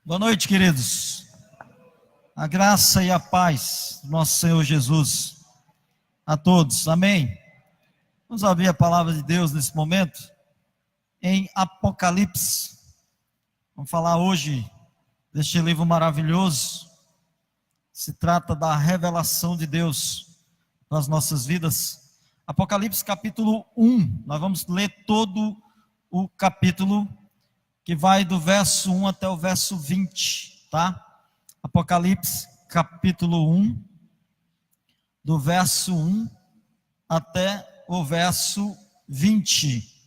Boa noite, queridos. A graça e a paz do nosso Senhor Jesus a todos. Amém. Vamos abrir a palavra de Deus nesse momento em Apocalipse. Vamos falar hoje deste livro maravilhoso. Se trata da revelação de Deus nas nossas vidas. Apocalipse capítulo 1. Nós vamos ler todo o capítulo, que vai do verso 1 até o verso 20, tá? Apocalipse, capítulo 1, do verso 1 até o verso 20.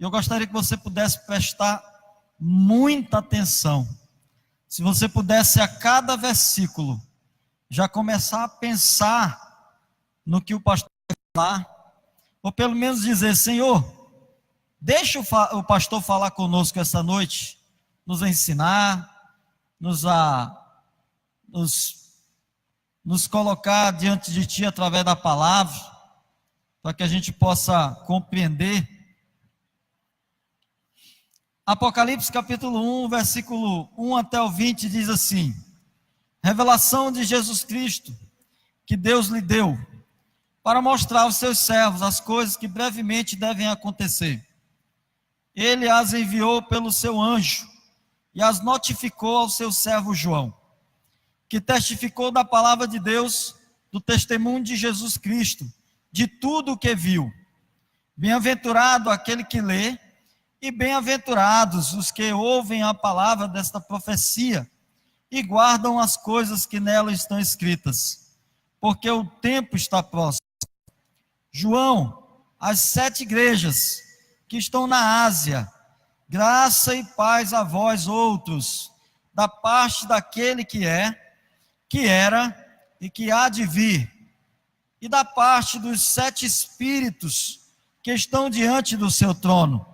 Eu gostaria que você pudesse prestar muita atenção. Se você pudesse a cada versículo já começar a pensar no que o pastor vai falar, ou pelo menos dizer: Senhor, deixa o pastor falar conosco essa noite, nos ensinar, nos colocar diante de Ti através da palavra, para que a gente possa compreender. Apocalipse capítulo 1, versículo 1 até o 20 diz assim: revelação de Jesus Cristo, que Deus lhe deu, para mostrar aos seus servos as coisas que brevemente devem acontecer. Ele as enviou pelo seu anjo e as notificou ao seu servo João, que testificou da palavra de Deus, do testemunho de Jesus Cristo, de tudo o que viu. Bem-aventurado aquele que lê, e bem-aventurados os que ouvem a palavra desta profecia e guardam as coisas que nela estão escritas, porque o tempo está próximo. João, as 7 igrejas que estão na Ásia, graça e paz a vós outros, da parte daquele que é, que era e que há de vir, e da parte dos 7 espíritos que estão diante do seu trono,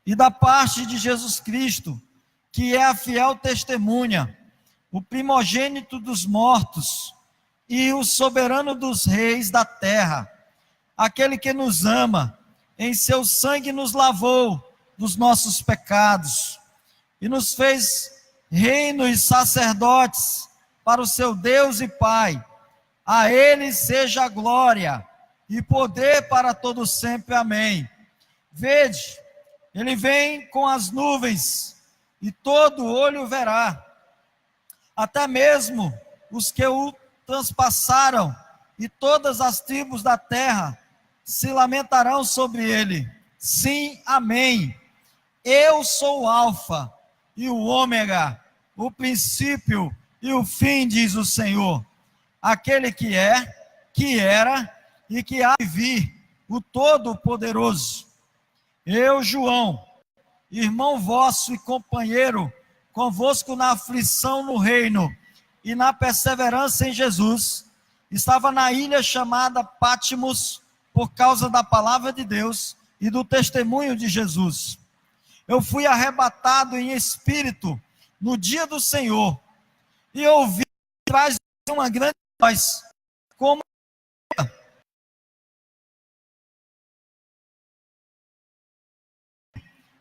e da parte de Jesus Cristo, que é a fiel testemunha, o primogênito dos mortos, e o soberano dos reis da terra, aquele que nos ama, em seu sangue nos lavou dos nossos pecados, e nos fez reino e sacerdotes para o seu Deus e Pai. A Ele seja a glória e poder para todo sempre. Amém. Vede, Ele vem com as nuvens, e todo olho verá, até mesmo os que o transpassaram, e todas as tribos da terra se lamentarão sobre ele. Sim, amém. Eu sou o Alfa e o Ômega, o princípio e o fim, diz o Senhor, aquele que é, que era e que há de vir, o Todo-Poderoso. Eu, João, irmão vosso e companheiro, convosco na aflição no reino e na perseverança em Jesus, estava na ilha chamada Patmos, por causa da palavra de Deus e do testemunho de Jesus. Eu fui arrebatado em espírito no dia do Senhor, e ouvi atrás de uma grande voz, como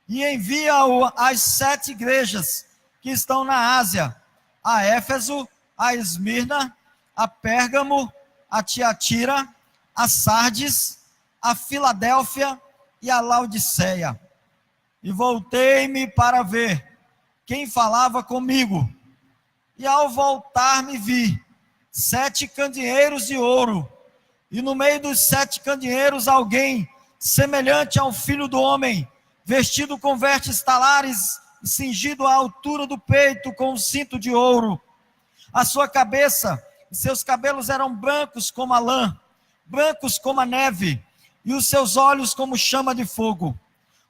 e envia-o às 7 igrejas que estão na Ásia: a Éfeso, a Esmirna, a Pérgamo, a Tiatira, a Sardes, a Filadélfia e a Laodiceia. E voltei-me para ver quem falava comigo. E ao voltar-me vi 7 candeeiros de ouro, e no meio dos 7 candeeiros alguém semelhante ao Filho do Homem, vestido com vestes talares e cingido à altura do peito com um cinto de ouro. A sua cabeça e seus cabelos eram brancos como a lã, brancos como a neve, e os seus olhos como chama de fogo.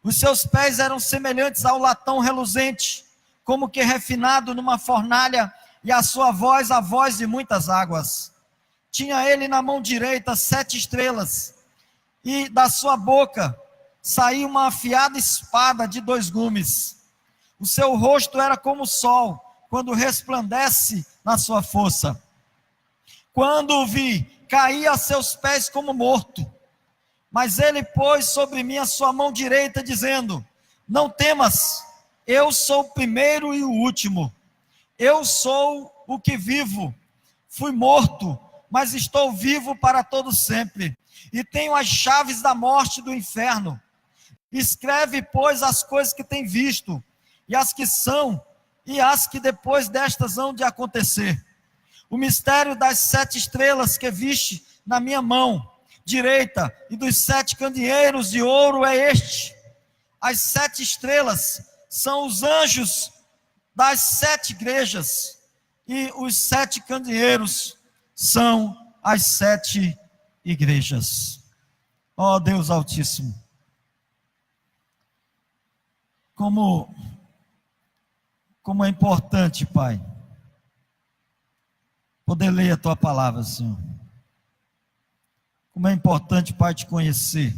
Os seus pés eram semelhantes ao latão reluzente, como que refinado numa fornalha, e a sua voz, a voz de muitas águas. Tinha ele na mão direita 7 estrelas, e da sua boca saía uma afiada espada de 2 gumes. O seu rosto era como o sol, quando resplandece na sua força. Quando o vi, caí a seus pés como morto. Mas ele pôs sobre mim a sua mão direita, dizendo: não temas, eu sou o primeiro e o último. Eu sou o que vivo, fui morto, mas estou vivo para todo sempre, e tenho as chaves da morte e do inferno. Escreve, pois, as coisas que tem visto, e as que são, e as que depois destas hão de acontecer. O mistério das 7 estrelas que viste na minha mão direita, e dos 7 candeeiros de ouro é este. As 7 estrelas são os anjos das 7 igrejas, e os 7 candeeiros são as 7 igrejas. Ó Deus Altíssimo, como é importante, Pai, poder ler a Tua palavra, Senhor. Como é importante, Pai, te conhecer.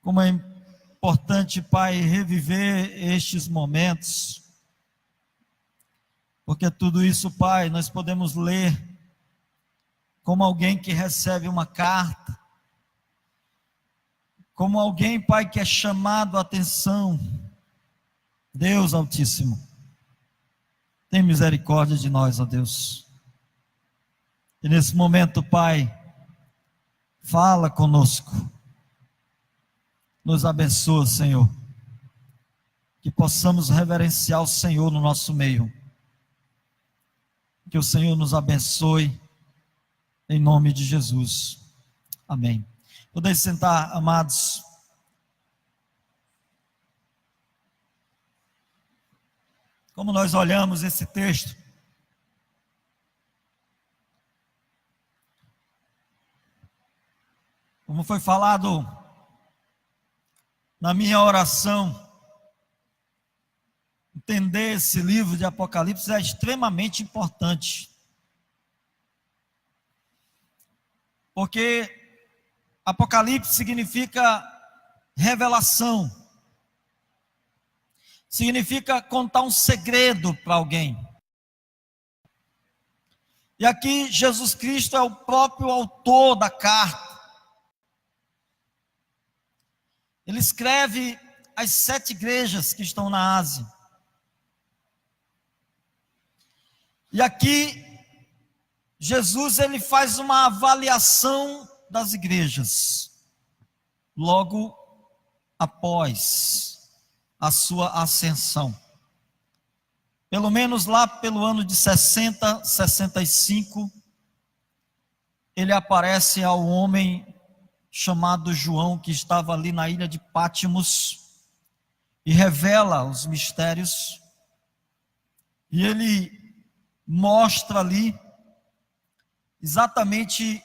Como é importante, Pai, reviver estes momentos. Porque tudo isso, Pai, nós podemos ler como alguém que recebe uma carta, como alguém, Pai, que é chamado a atenção. Deus Altíssimo, tem misericórdia de nós, ó Deus. E nesse momento, Pai, fala conosco, nos abençoa, Senhor, que possamos reverenciar o Senhor no nosso meio, que o Senhor nos abençoe, em nome de Jesus, amém. Podem sentar, amados. Como nós olhamos esse texto, como foi falado na minha oração, entender esse livro de Apocalipse é extremamente importante. Porque Apocalipse significa revelação, significa contar um segredo para alguém. E aqui Jesus Cristo é o próprio autor da carta. Ele escreve as 7 igrejas que estão na Ásia. E aqui Jesus ele faz uma avaliação das igrejas, logo após a sua ascensão. Pelo menos lá pelo ano de 60, 65, ele aparece ao homem chamado João, que estava ali na ilha de Pátimos, e revela os mistérios, e ele mostra ali exatamente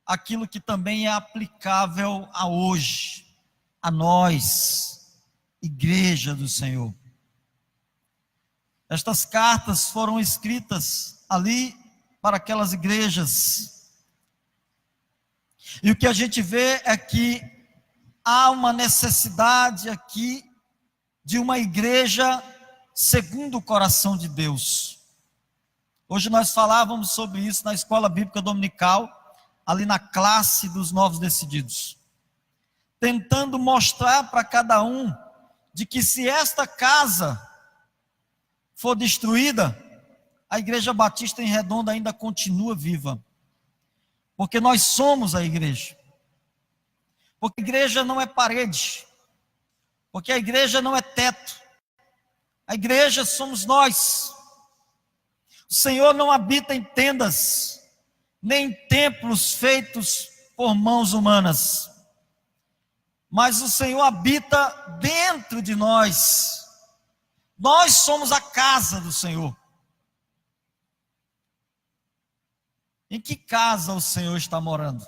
aquilo que também é aplicável a hoje, a nós, igreja do Senhor. Estas cartas foram escritas ali para aquelas igrejas. E o que a gente vê é que há uma necessidade aqui de uma igreja segundo o coração de Deus. Hoje nós falávamos sobre isso na escola bíblica dominical, ali na classe dos novos decididos, tentando mostrar para cada um de que se esta casa for destruída, a Igreja Batista em Redonda ainda continua viva, porque nós somos a igreja, porque a igreja não é parede, porque a igreja não é teto, a igreja somos nós. O Senhor não habita em tendas, nem em templos feitos por mãos humanas, mas o Senhor habita dentro de nós. Nós somos a casa do Senhor. Em que casa o Senhor está morando?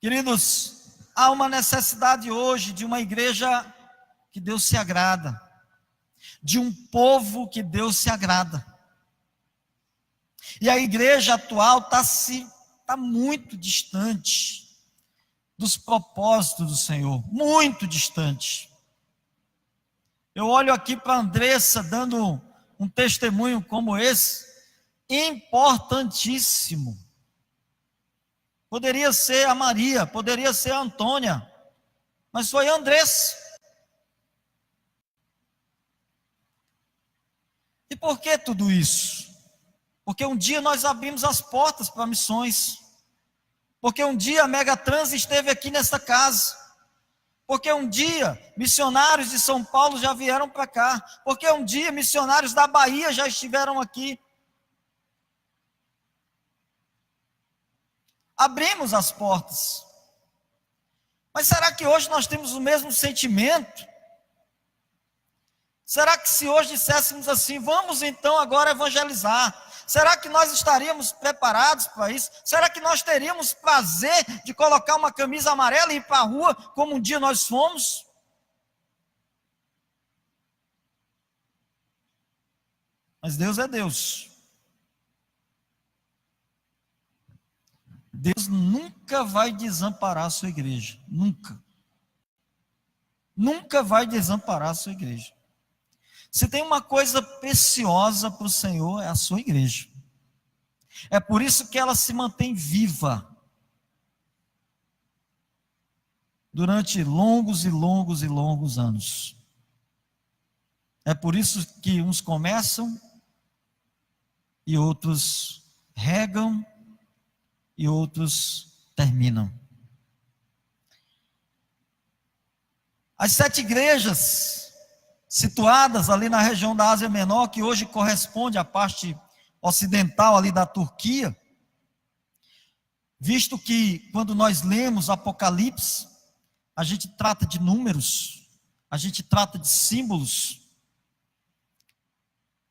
Queridos, há uma necessidade hoje de uma igreja que Deus se agrada, de um povo que Deus se agrada. E a igreja atual está muito distante dos propósitos do Senhor, muito distante. Eu olho aqui para a Andressa dando um testemunho como esse, importantíssimo. Poderia ser a Maria, poderia ser a Antônia, mas foi a Andressa. E por que tudo isso? Porque um dia nós abrimos as portas para missões. Porque um dia a Megatrans esteve aqui nesta casa. Porque um dia missionários de São Paulo já vieram para cá. Porque um dia missionários da Bahia já estiveram aqui. Abrimos as portas. Mas será que hoje nós temos o mesmo sentimento? Será que se hoje disséssemos assim, vamos então agora evangelizar, será que nós estaríamos preparados para isso? Será que nós teríamos prazer de colocar uma camisa amarela e ir para a rua, como um dia nós fomos? Mas Deus é Deus. Deus nunca vai desamparar a sua igreja. Nunca. Nunca vai desamparar a sua igreja. Se tem uma coisa preciosa para o Senhor, é a sua igreja. É por isso que ela se mantém viva. Durante longos e longos e longos anos. É por isso que uns começam e outros regam e outros terminam. As 7 igrejas situadas ali na região da Ásia Menor, que hoje corresponde à parte ocidental ali da Turquia, visto que quando nós lemos Apocalipse, a gente trata de números, a gente trata de símbolos,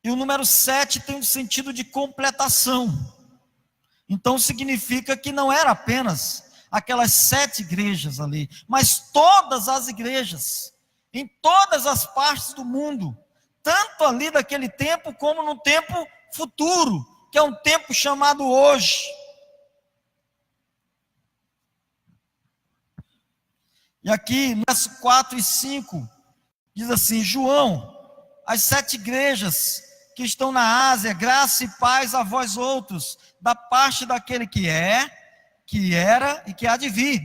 e o número 7 tem um sentido de completação. Então significa que não era apenas aquelas 7 igrejas ali, mas todas as igrejas, em todas as partes do mundo, tanto ali daquele tempo, como no tempo futuro, que é um tempo chamado hoje. E aqui, verso 4 e 5, diz assim: João, as 7 igrejas que estão na Ásia, graça e paz a vós outros, da parte daquele que é, que era e que há de vir,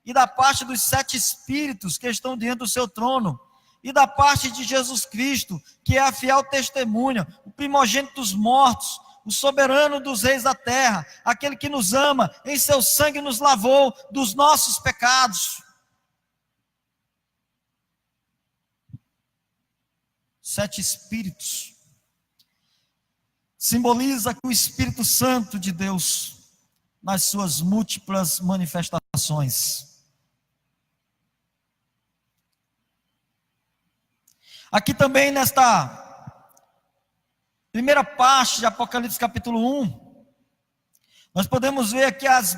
e da parte dos 7 espíritos que estão diante do seu trono, e da parte de Jesus Cristo, que é a fiel testemunha, o primogênito dos mortos, o soberano dos reis da terra, aquele que nos ama, em seu sangue nos lavou dos nossos pecados. 7 espíritos simboliza o Espírito Santo de Deus nas suas múltiplas manifestações. Aqui também nesta primeira parte de Apocalipse capítulo 1, nós podemos ver aqui as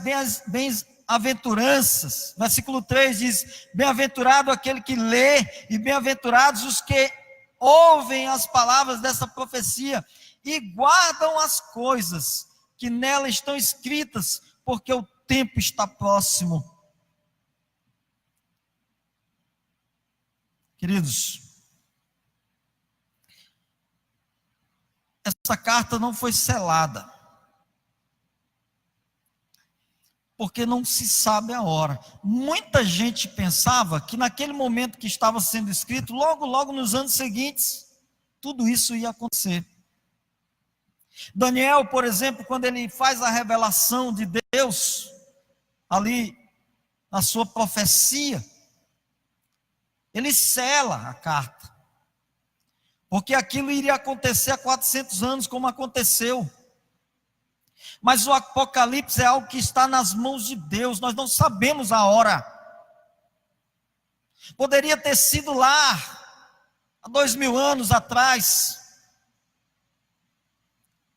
bem-aventuranças. Versículo 3 diz: bem-aventurado aquele que lê, e bem-aventurados os que ouvem as palavras dessa profecia e guardam as coisas que nela estão escritas, porque o tempo está próximo. Queridos, essa carta não foi selada, porque não se sabe a hora. Muita gente pensava que naquele momento que estava sendo escrito, logo nos anos seguintes, tudo isso ia acontecer. Daniel, por exemplo, quando ele faz a revelação de Deus, ali na sua profecia, ele sela a carta, porque aquilo iria acontecer há 400 anos, como aconteceu. Mas o Apocalipse é algo que está nas mãos de Deus, nós não sabemos a hora. Poderia ter sido lá, há 2000 anos atrás,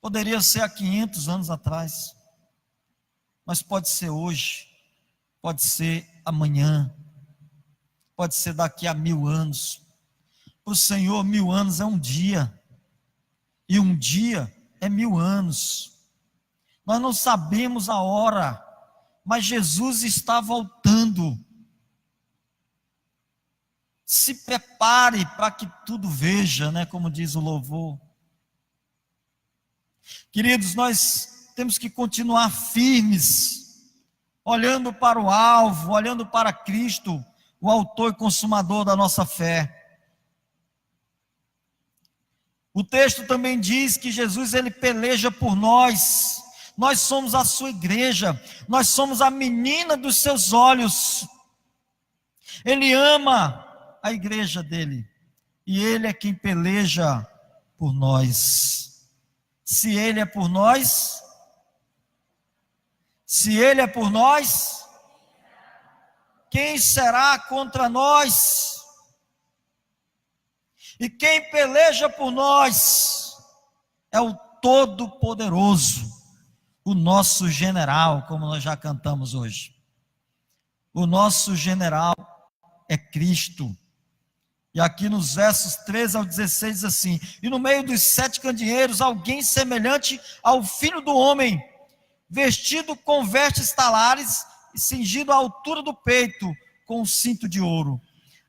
poderia ser há 500 anos atrás, mas pode ser hoje, pode ser amanhã, pode ser daqui a 1000 anos. Para o Senhor, 1000 anos é um dia, e um dia é 1000 anos. Nós não sabemos a hora, mas Jesus está voltando. Se prepare para que tudo veja, né, como diz o louvor. Queridos, nós temos que continuar firmes, olhando para o alvo, olhando para Cristo, o autor e consumador da nossa fé. O texto também diz que Jesus, ele peleja por nós. Nós somos a sua igreja, nós somos a menina dos seus olhos. Ele ama a igreja dele, e ele é quem peleja por nós. Se ele é por nós, quem será contra nós? E quem peleja por nós é o Todo-Poderoso, o nosso general, como nós já cantamos hoje. O nosso general é Cristo. E aqui nos versos 13 ao 16 diz assim: e no meio dos 7 candeeiros, alguém semelhante ao Filho do Homem, vestido com vestes talares e cingido à altura do peito com um cinto de ouro.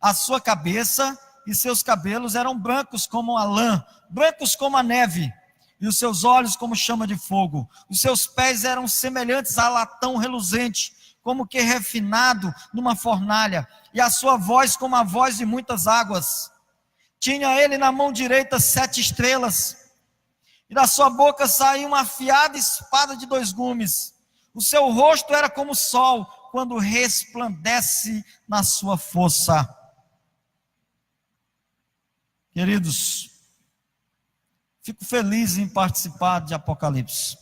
A sua cabeça e seus cabelos eram brancos como a lã, brancos como a neve, e os seus olhos como chama de fogo. Os seus pés eram semelhantes a latão reluzente, como que refinado numa fornalha, e a sua voz como a voz de muitas águas. Tinha ele na mão direita 7 estrelas, e da sua boca saía uma afiada espada de 2 gumes. O seu rosto era como o sol, quando resplandece na sua força. Queridos, fico feliz em participar de Apocalipse.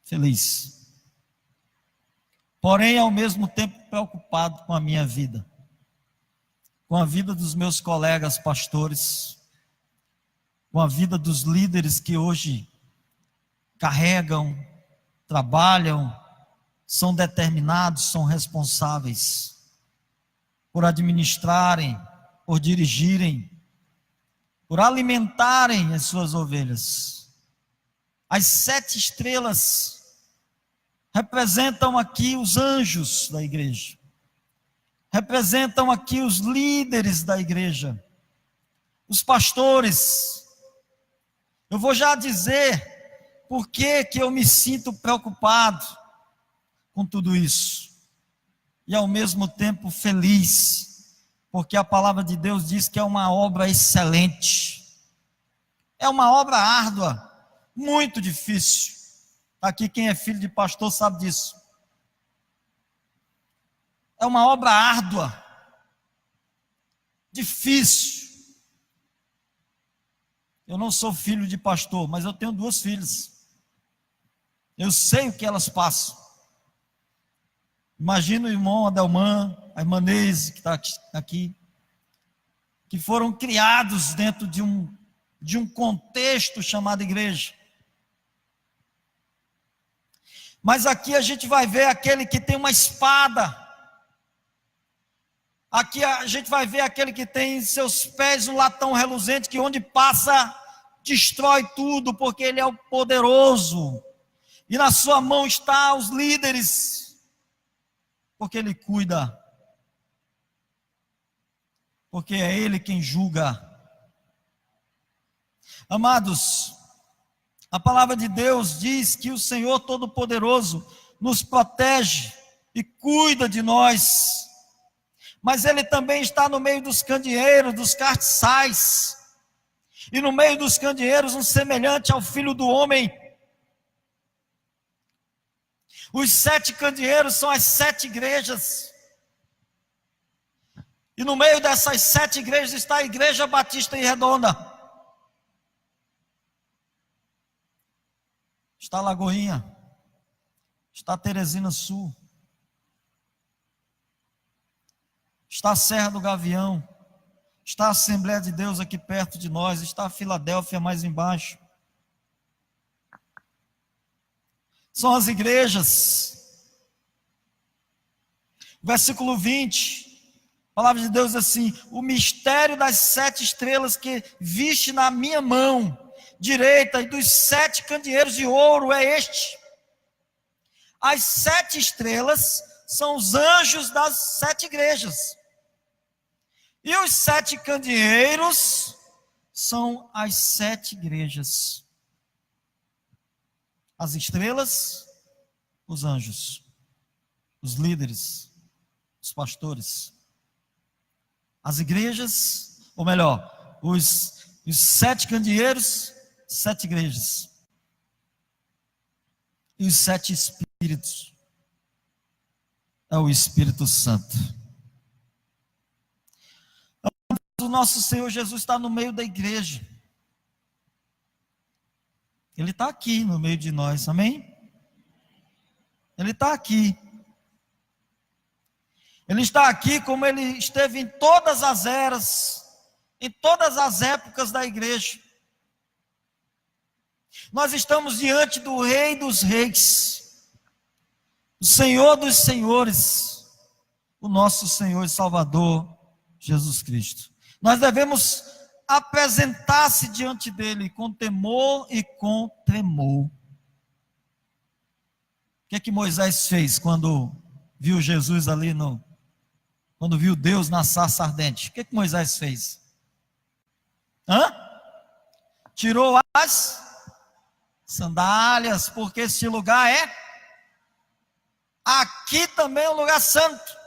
Feliz. Porém, ao mesmo tempo, preocupado com a minha vida, com a vida dos meus colegas pastores, com a vida dos líderes que hoje carregam, trabalham, são determinados, são responsáveis por administrarem, por dirigirem, por alimentarem as suas ovelhas. As 7 estrelas representam aqui os anjos da igreja, representam aqui os líderes da igreja, os pastores. Eu vou já dizer por que eu me sinto preocupado com tudo isso, e ao mesmo tempo feliz, porque a palavra de Deus diz que é uma obra excelente, é uma obra árdua, muito difícil. Aqui quem é filho de pastor sabe disso. É uma obra árdua, difícil. Eu não sou filho de pastor, mas eu tenho 2 filhas. Eu sei o que elas passam. Imagina o irmão Adelman, a irmã Neise, que está aqui, que foram criados dentro de um contexto chamado igreja. Mas aqui a gente vai ver aquele que tem uma espada. Aqui a gente vai ver aquele que tem em seus pés um latão reluzente, que onde passa, destrói tudo, porque ele é o poderoso. E na sua mão está os líderes, porque ele cuida. Porque é ele quem julga. Amados, a palavra de Deus diz que o Senhor Todo-Poderoso nos protege e cuida de nós, mas Ele também está no meio dos candeeiros, dos castiçais, e no meio dos candeeiros um semelhante ao Filho do Homem. Os 7 candeeiros são as 7 igrejas, e no meio dessas 7 igrejas está a Igreja Batista em Redonda. Está Lagoinha, está Teresina Sul, está a Serra do Gavião, está a Assembleia de Deus aqui perto de nós, está a Filadélfia mais embaixo. São as igrejas. Versículo 20, a palavra de Deus diz assim: o mistério das 7 estrelas que viste na minha mão direita e dos 7 candeeiros de ouro é este. As 7 estrelas são os anjos das 7 igrejas, e os 7 candeeiros são as 7 igrejas. As estrelas, os anjos, os líderes, os pastores. As igrejas, ou melhor, os Os 7 candeeiros, 7 igrejas. E os 7 espíritos é o Espírito Santo. O nosso Senhor Jesus está no meio da igreja. Ele está aqui no meio de nós, amém? Ele está aqui. Ele está aqui como ele esteve em todas as eras, em todas as épocas da igreja. Nós estamos diante do Rei dos Reis, o Senhor dos Senhores, o nosso Senhor e Salvador, Jesus Cristo. Nós devemos apresentar-se diante dele com temor e com tremor. O que é que Moisés fez quando viu Jesus ali quando viu Deus na sarça ardente? O que é que Moisés fez? Tirou as sandálias, porque este lugar aqui também é um lugar santo.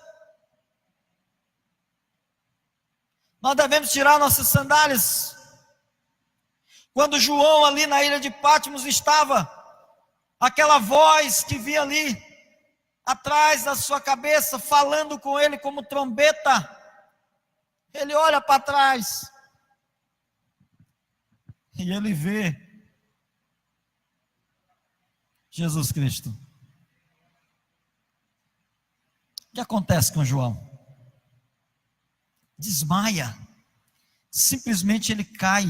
Nós devemos tirar nossas sandálias. Quando João ali na ilha de Patmos estava, aquela voz que vinha ali atrás da sua cabeça, falando com ele como trombeta, ele olha para trás e ele vê Jesus Cristo. O que acontece com João? Desmaia, simplesmente ele cai,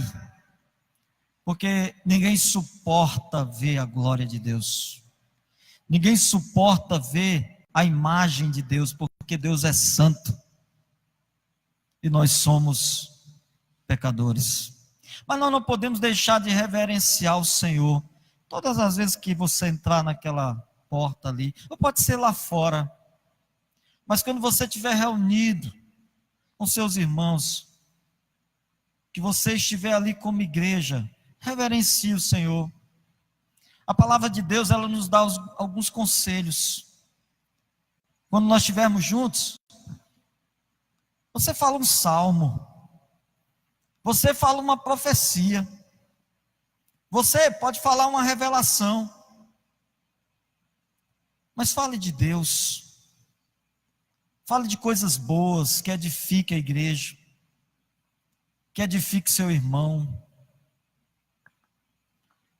porque ninguém suporta ver a glória de Deus, ninguém suporta ver a imagem de Deus, porque Deus é santo, e nós somos pecadores. Mas nós não podemos deixar de reverenciar o Senhor, todas as vezes que você entrar naquela porta ali, ou pode ser lá fora, mas quando você estiver reunido com seus irmãos, que você estiver ali como igreja, reverencie o Senhor. A palavra de Deus, ela nos dá alguns conselhos. Quando nós estivermos juntos, você fala um salmo, você fala uma profecia, você pode falar uma revelação, mas fale de Deus. Fale de coisas boas, que edifique a igreja, que edifique seu irmão.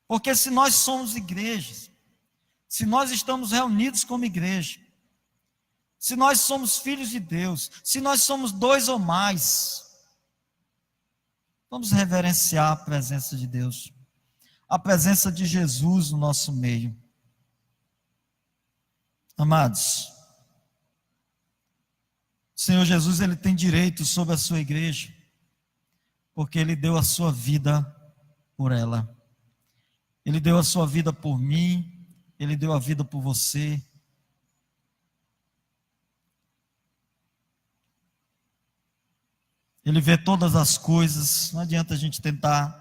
Porque se nós somos igrejas, se nós estamos reunidos como igreja, se nós somos filhos de Deus, se nós somos 2 ou mais, vamos reverenciar a presença de Deus, a presença de Jesus no nosso meio. Amados, o Senhor Jesus, ele tem direito sobre a sua igreja, porque ele deu a sua vida por ela. Ele deu a sua vida por mim, ele deu a vida por você. Ele vê todas as coisas, não adianta a gente tentar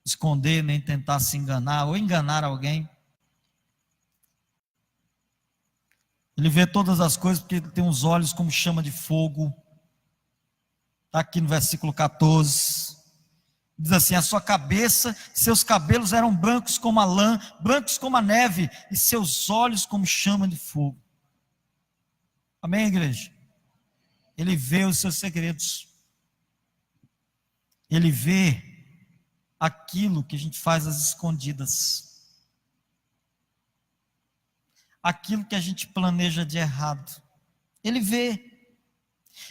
esconder, nem tentar se enganar, ou enganar alguém. Ele vê todas as coisas, porque ele tem os olhos como chama de fogo. Está aqui no versículo 14. Diz assim: a sua cabeça, seus cabelos eram brancos como a lã, brancos como a neve, e seus olhos como chama de fogo. Amém, igreja? Ele vê os seus segredos. Ele vê aquilo que a gente faz às escondidas. Aquilo que a gente planeja de errado. Ele vê.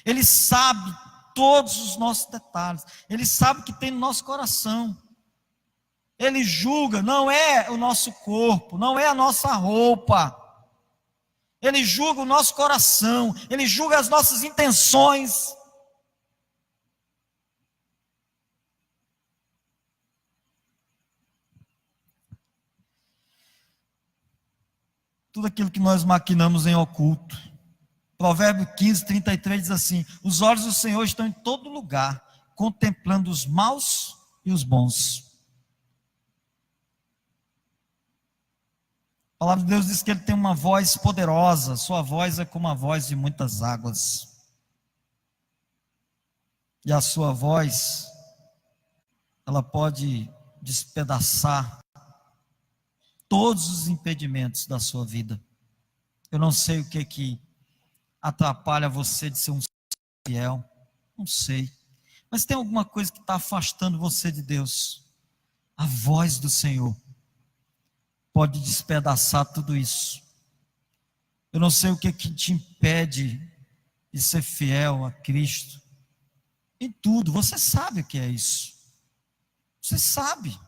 Ele sabe todos os nossos detalhes. Ele sabe o que tem no nosso coração. Ele julga, não é o nosso corpo, não é a nossa roupa. Ele julga o nosso coração, ele julga as nossas intenções. Tudo aquilo que nós maquinamos em oculto. Provérbio 15, 33 diz assim: os olhos do Senhor estão em todo lugar, contemplando os maus e os bons. A palavra de Deus diz que ele tem uma voz poderosa, sua voz é como a voz de muitas águas. E a sua voz ela pode despedaçar todos os impedimentos da sua vida. Eu não sei o que atrapalha você de ser um fiel, não sei. Mas tem alguma coisa que está afastando você de Deus. A voz do Senhor pode despedaçar tudo isso. Eu não sei o que te impede de ser fiel a Cristo. Em tudo, você sabe o que é isso. Você sabe.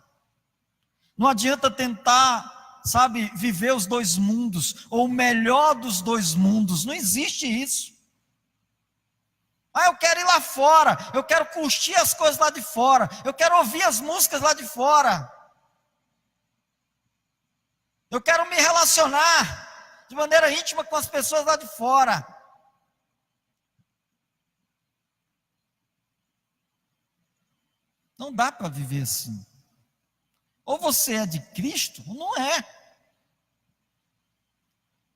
Não adianta tentar, sabe, viver os dois mundos, ou o melhor dos dois mundos. Não existe isso. Eu quero ir lá fora, eu quero curtir as coisas lá de fora, eu quero ouvir as músicas lá de fora. Eu quero me relacionar de maneira íntima com as pessoas lá de fora. Não dá para viver assim. Ou você é de Cristo, ou não é.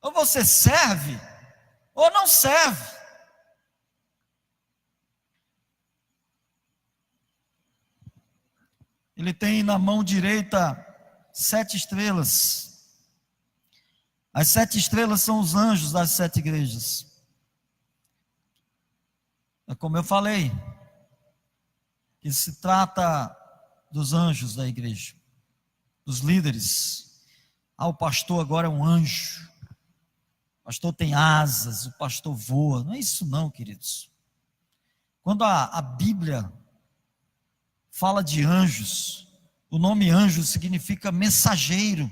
Ou você serve, ou não serve. Ele tem na mão direita 7 estrelas. As 7 estrelas são os anjos das 7 igrejas. É como eu falei, que se trata dos anjos da igreja, dos líderes. O pastor agora é um anjo. O pastor tem asas, o pastor voa. Não é isso não, queridos. Quando a Bíblia fala de anjos, o nome anjo significa mensageiro.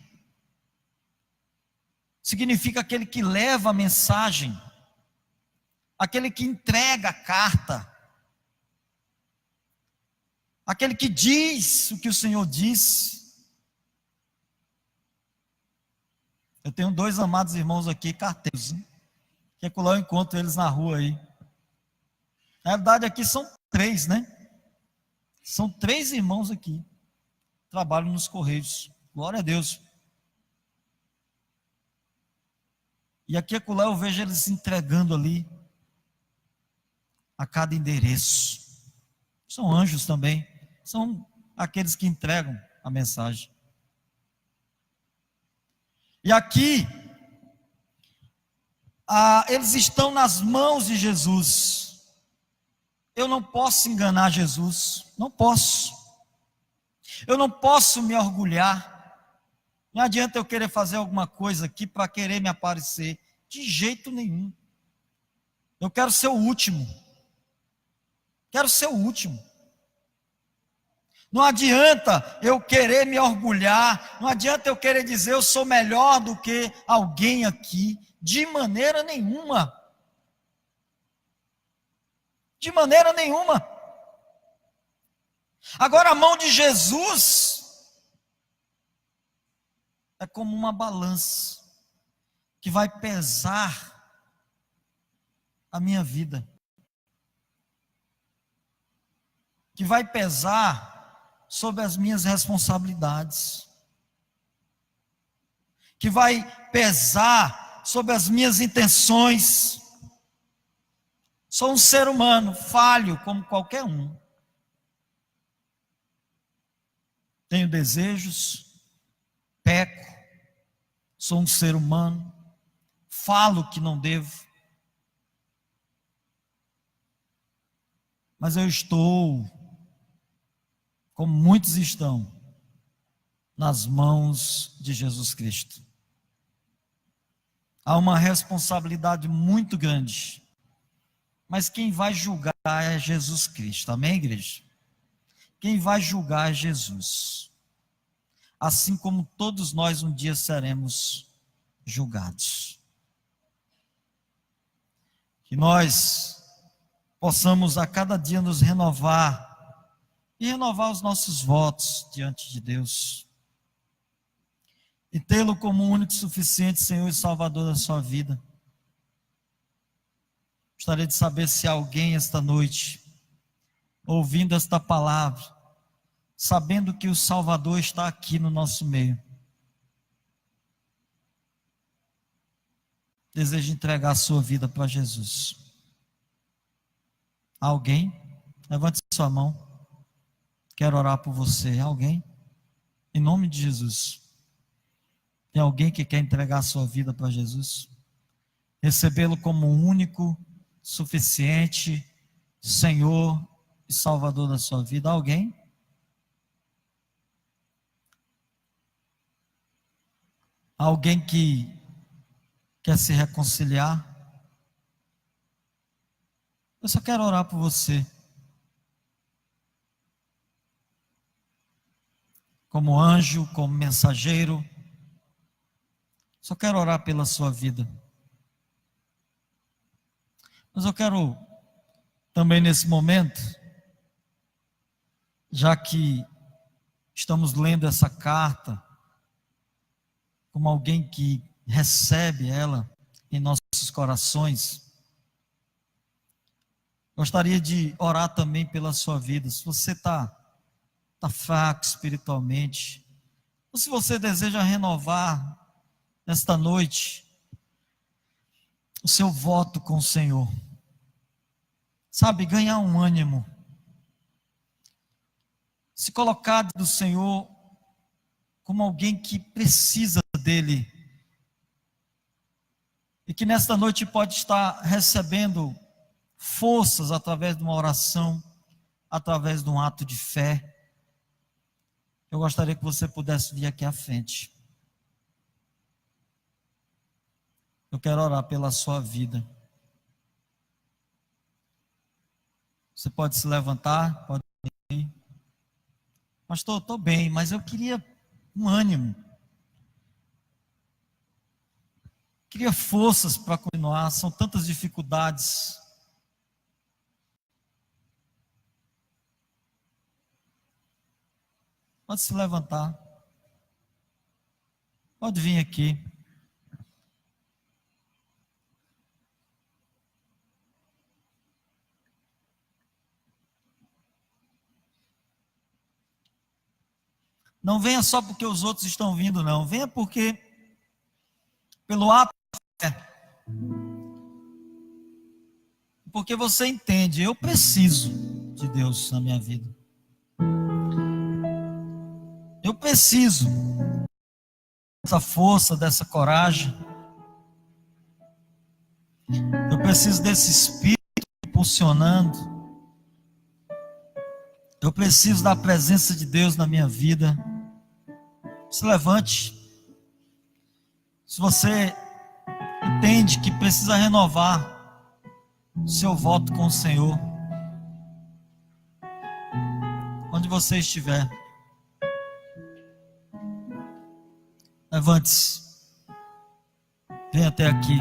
Significa aquele que leva a mensagem, aquele que entrega a carta, aquele que diz o que o Senhor disse. Eu tenho 2 amados irmãos aqui, carteiros, que é quando eu encontro eles na rua aí. Na verdade aqui são 3, né? São 3 irmãos aqui, trabalham nos Correios, glória a Deus. E aqui acolá eu vejo eles se entregando ali, a cada endereço. São anjos também, são aqueles que entregam a mensagem. E aqui, eles estão nas mãos de Jesus. Eu não posso enganar Jesus, não posso. Eu não posso me orgulhar. Não adianta eu querer fazer alguma coisa aqui para querer me aparecer, de jeito nenhum. Eu quero ser o último. Quero ser o último. Não adianta eu querer me orgulhar, não adianta eu querer dizer eu sou melhor do que alguém aqui, de maneira nenhuma. De maneira nenhuma. Agora a mão de Jesus é como uma balança que vai pesar a minha vida, que vai pesar sobre as minhas responsabilidades, que vai pesar sobre as minhas intenções. Sou um ser humano, falho como qualquer um. Tenho desejos, peco, sou um ser humano, falo que não devo. Mas eu estou, como muitos estão, nas mãos de Jesus Cristo. Há uma responsabilidade muito grande. Mas quem vai julgar é Jesus Cristo, amém, igreja? Quem vai julgar é Jesus. Assim como todos nós um dia seremos julgados. Que nós possamos a cada dia nos renovar e renovar os nossos votos diante de Deus. E tê-lo como único, suficiente Senhor e Salvador da sua vida. Gostaria de saber se alguém esta noite, ouvindo esta palavra, sabendo que o Salvador está aqui no nosso meio, deseja entregar a sua vida para Jesus. Alguém? Levante sua mão. Quero orar por você. Alguém? Em nome de Jesus. Tem alguém que quer entregar a sua vida para Jesus? Recebê-lo como o único, suficiente Senhor e Salvador da sua vida? Alguém? Alguém que quer se reconciliar? Eu só quero orar por você. Como anjo, como mensageiro. Só quero orar pela sua vida. Mas eu quero também nesse momento, já que estamos lendo essa carta, como alguém que recebe ela em nossos corações, gostaria de orar também pela sua vida. Se você está fraco espiritualmente, ou se você deseja renovar nesta noite o seu voto com o Senhor, sabe, ganhar um ânimo, se colocar diante do Senhor como alguém que precisa dele, e que nesta noite pode estar recebendo forças através de uma oração, através de um ato de fé. Eu gostaria que você pudesse vir aqui à frente. Eu quero orar pela sua vida. Você pode se levantar, pode ir. Pastor, estou bem, mas eu queria um ânimo. Queria forças para continuar, são tantas dificuldades. Pode se levantar. Pode vir aqui. Não venha só porque os outros estão vindo, não. Venha porque, pelo ato de fé. Porque você entende, eu preciso de Deus na minha vida. Eu preciso dessa força, dessa coragem. Eu preciso desse Espírito impulsionando. Eu preciso da presença de Deus na minha vida. Se levante. Se você entende que precisa renovar o seu voto com o Senhor, onde você estiver, levante-se. Venha até aqui.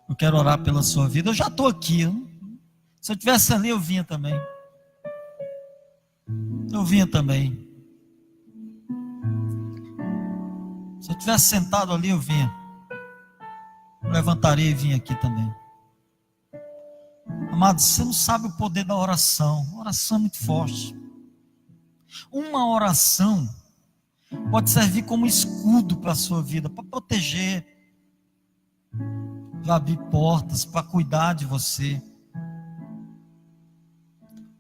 Eu quero orar pela sua vida. Eu já estou aqui. Se eu estivesse ali, eu vinha também. Eu vinha também. Se eu estivesse sentado ali, eu vinha. Eu levantaria e vinha aqui também. Amado, você não sabe o poder da oração. A oração é muito forte. Uma oração pode servir como escudo para a sua vida, para proteger, para abrir portas, para cuidar de você.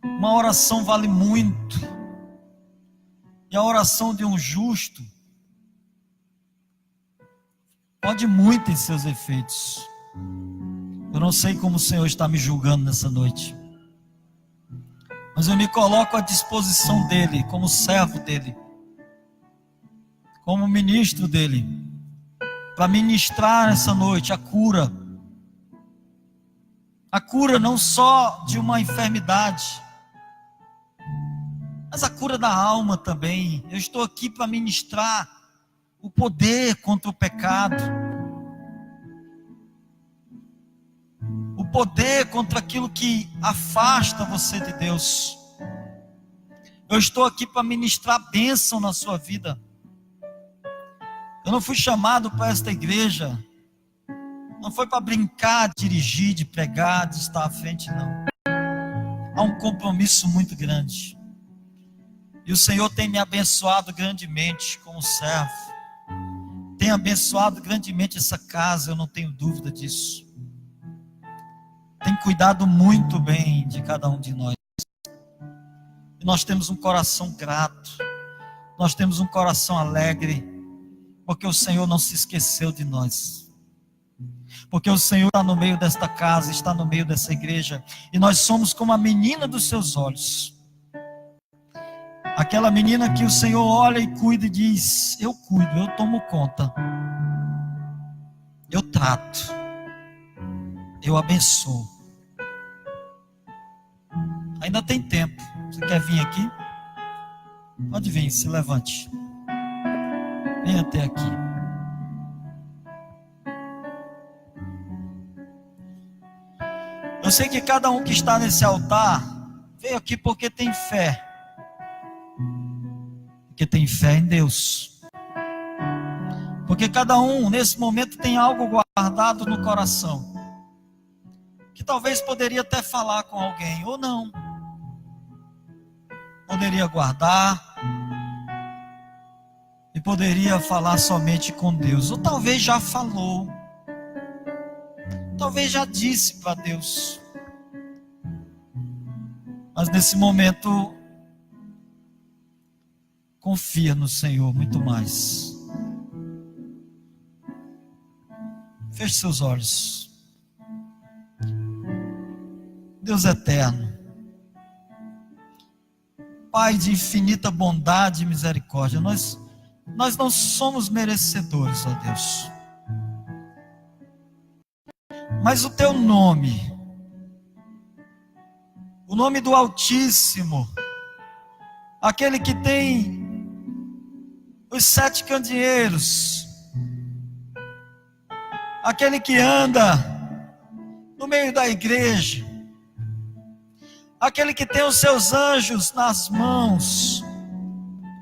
Uma oração vale muito. E a oração de um justo pode muito em seus efeitos. Eu não sei como o Senhor está me julgando nessa noite, mas eu me coloco à disposição dEle, como servo dEle, como ministro dEle, para ministrar essa noite a cura não só de uma enfermidade, mas a cura da alma também. Eu estou aqui para ministrar o poder contra o pecado, o poder contra aquilo que afasta você de Deus. Eu estou aqui para ministrar bênção na sua vida. Eu não fui chamado para esta igreja, não foi para brincar, dirigir, de pregar, de estar à frente, não. Há um compromisso muito grande. E o Senhor tem me abençoado grandemente como servo. Tem abençoado grandemente essa casa, eu não tenho dúvida disso. Tem cuidado muito bem de cada um de nós. E nós temos um coração grato, nós temos um coração alegre, porque o Senhor não se esqueceu de nós. Porque o Senhor está no meio desta casa, está no meio dessa igreja, e nós somos como a menina dos seus olhos. Aquela menina que o Senhor olha e cuida e diz: eu cuido, eu tomo conta, eu trato, eu abençoo. Ainda tem tempo. Você quer vir aqui? Pode vir, se levante. Venha até aqui. Eu sei que cada um que está nesse altar veio aqui porque tem fé. Porque tem fé em Deus. Porque cada um nesse momento tem algo guardado no coração, que talvez poderia até falar com alguém, ou não. Poderia guardar e poderia falar somente com Deus, ou talvez já falou, talvez já disse para Deus, mas nesse momento confia no Senhor muito mais. Feche seus olhos. Deus eterno, Pai de infinita bondade e misericórdia, nós não somos merecedores, ó Deus, mas o Teu nome, o nome do Altíssimo, aquele que tem os 7 candeeiros, aquele que anda no meio da igreja, aquele que tem os seus anjos nas mãos,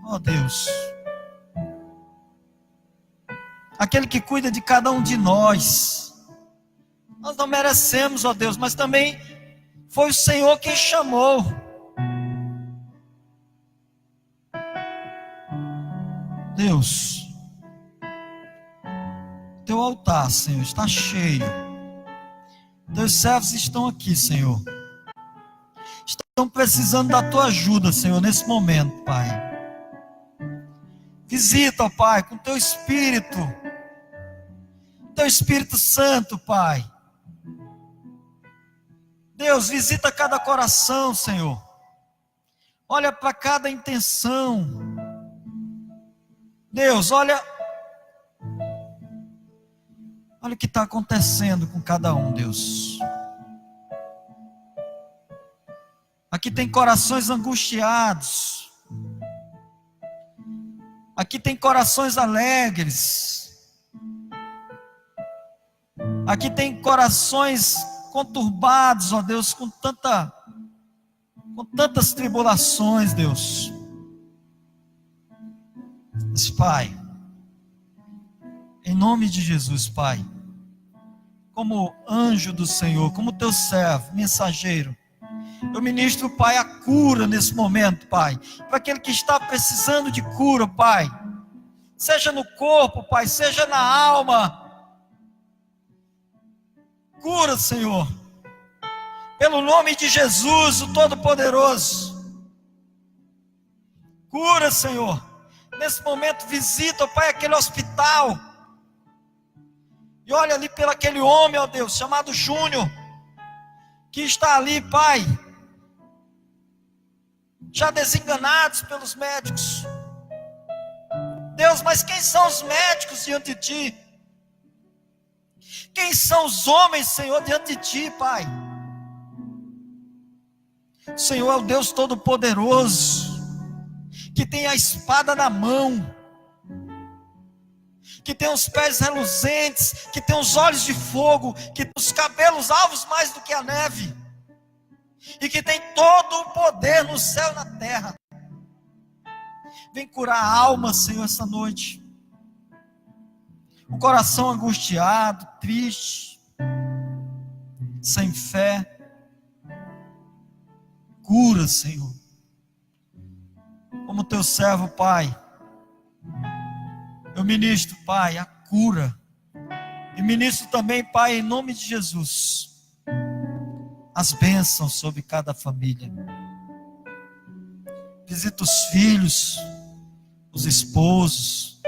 ó Deus, aquele que cuida de cada um de nós. Nós não merecemos, ó Deus, mas também foi o Senhor quem chamou. Deus, Teu altar, Senhor, está cheio. Teus servos estão aqui, Senhor. Estão precisando da Tua ajuda, Senhor, nesse momento, Pai. Visita, ó Pai, com Teu Espírito Santo, Pai. Deus, visita cada coração, Senhor. Olha para cada intenção. Deus, olha o que está acontecendo com cada um, Deus. Aqui tem corações angustiados. Aqui tem corações alegres. Aqui tem corações conturbados, ó Deus, com tantas tribulações, Deus. Mas, Pai, em nome de Jesus, Pai, como anjo do Senhor, como Teu servo, mensageiro, eu ministro, Pai, a cura nesse momento, Pai, para aquele que está precisando de cura, Pai, seja no corpo, Pai, seja na alma. Cura, Senhor, pelo nome de Jesus, o Todo-Poderoso. Cura, Senhor, nesse momento visita, Pai, aquele hospital, e olha ali pelo aquele homem, ó Deus, chamado Júnior, que está ali, Pai, já desenganados pelos médicos. Deus, mas quem são os médicos diante de Ti? Quem são os homens, Senhor, diante de Ti, Pai? O Senhor é o Deus Todo-Poderoso, que tem a espada na mão, que tem os pés reluzentes, que tem os olhos de fogo, que tem os cabelos alvos mais do que a neve, e que tem todo o poder no céu e na terra. Vem curar a alma, Senhor, essa noite. O coração angustiado, triste, sem fé. Cura, Senhor. Como Teu servo, Pai, eu ministro, Pai, a cura. E ministro também, Pai, em nome de Jesus, as bênçãos sobre cada família. Visita os filhos, os esposos,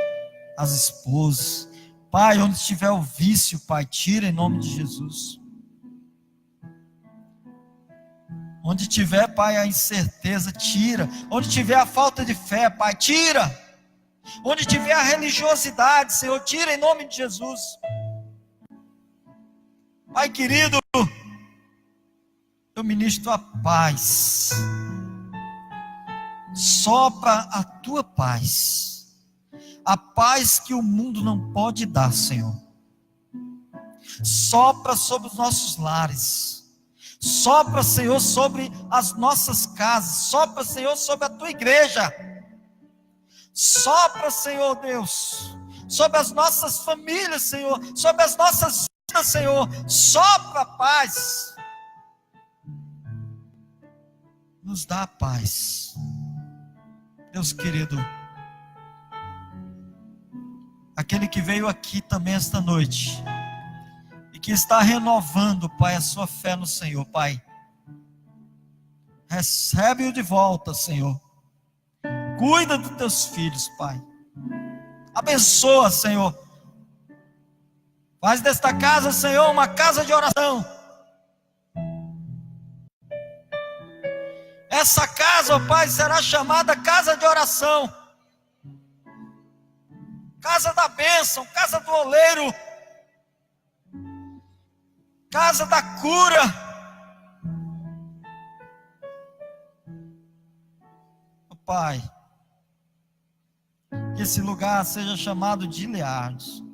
as esposas. Pai, onde tiver o vício, Pai, tira em nome de Jesus. Onde tiver, Pai, a incerteza, tira. Onde tiver a falta de fé, Pai, tira. Onde tiver a religiosidade, Senhor, tira em nome de Jesus. Pai querido, eu ministro a paz. Sopra a tua paz. A paz que o mundo não pode dar, Senhor. Sopra sobre os nossos lares. Sopra, Senhor, sobre as nossas casas. Sopra, Senhor, sobre a tua igreja. Sopra, Senhor Deus, sobre as nossas famílias, Senhor, sobre as nossas vidas, Senhor. Sopra a paz. Nos dá a paz. Deus querido, aquele que veio aqui também esta noite e que está renovando, Pai, a sua fé no Senhor, Pai, recebe-o de volta, Senhor. Cuida dos teus filhos, Pai. Abençoa, Senhor. Faz desta casa, Senhor, uma casa de oração. Essa casa, ó Pai, será chamada casa de oração. Casa da bênção, casa do oleiro. Casa da cura. Ó Pai, que esse lugar seja chamado de Gileade.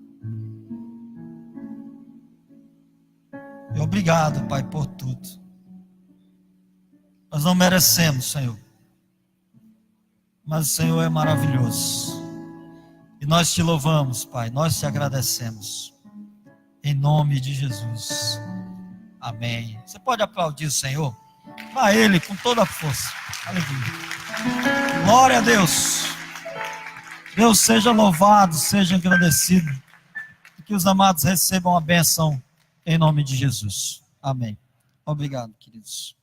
E obrigado, Pai, por tudo. Nós não merecemos, Senhor, mas o Senhor é maravilhoso, e nós te louvamos, Pai, nós te agradecemos, em nome de Jesus, amém. Você pode aplaudir o Senhor, a Ele com toda a força, aleluia, glória a Deus. Deus seja louvado, seja agradecido, e que os amados recebam a bênção, em nome de Jesus, amém. Obrigado, queridos.